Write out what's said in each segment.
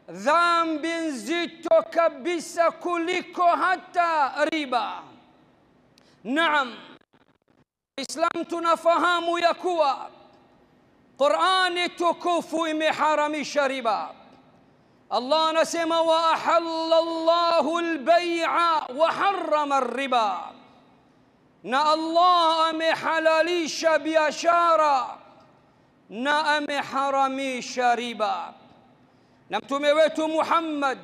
dhambi nzito kabisa kuliko hata riba. Naam, Islam tunafahamu ya kuwa Qur'ani tukufu imeharamisha riba. Allah anasema wa ahalla Allahu al-bay'a wa harrama ar-riba. Na Allah amehalalisha biashara na ameharamisha riba. Na mtume wetu Muhammad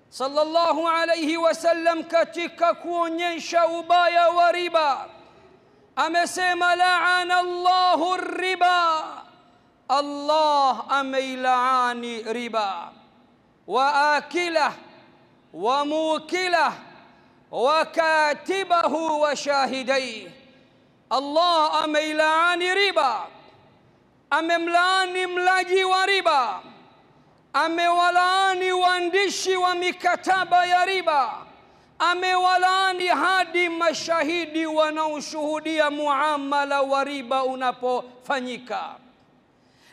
sallallahu alayhi wasallam katika kuonyesha ubaya wa riba amesema la'ana Allahu riba, Allah ameilaani riba, wa akilah wa mukilah wa katibahu wa shahidai. Allah ameilaani riba, amemlaani mlaji wa riba, amewalaani waandishi wa mikataba ya riba, amewalaani hadi mashahidi wanaoshuhudia muamala wa riba unapofanyika.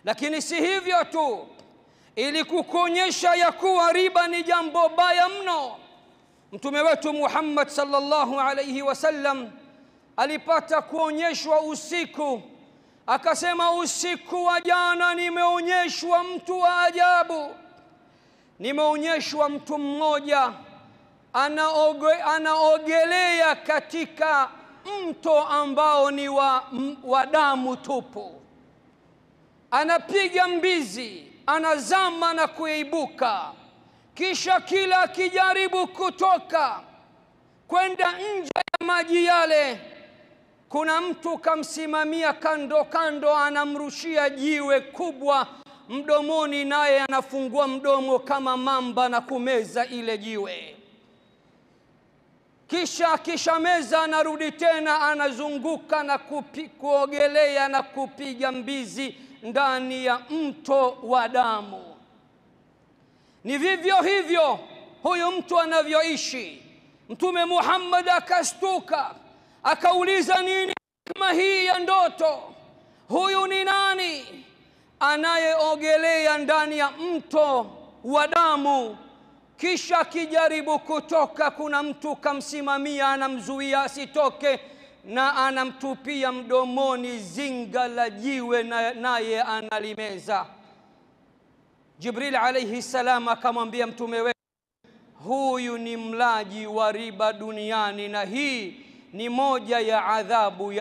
Lakini si hivyo tu, ili kukuonyesha ya kuwa riba ni jambo baya mno, mtume wetu Muhammad sallallahu alayhi wasallam alipata kuonyeshwa usiku, akasema usiku wa jana nimeonyeshwa mtu wa ajabu. Nimeonyeshwa mtu mmoja anaogelea katika mto ambao ni wa damu tupu. Anapiga mbizi, anazama na kuibuka, kisha kila akijaribu kutoka kwenda nje ya maji yale, kuna mtu kamsimamia kando kando, anamrushia jiwe kubwa mdomoni, naye anafungua mdomo kama mamba na kumeza ile jiwe. Kisha meza, anarudi tena, anazunguka na kuogelea na kupiga mbizi ndani ya mto wa damu. Ni vivyo hivyo huyu mtu anavyoishi. Mtume Muhammad akastuka, akauliza, nini hikma hii ya ndoto? Huyu ni nani anayeogelea ndani ya mto wa damu, kisha akijaribu kutoka kuna mtu kamsimamia, anamzuia asitoke na anamtupia mdomoni zinga la jiwe, naye analimeza? Jibril alayhi salam akamwambia mtume wetu, huyu ni mlaji wa riba duniani, na hii ni moja ya adhabu ya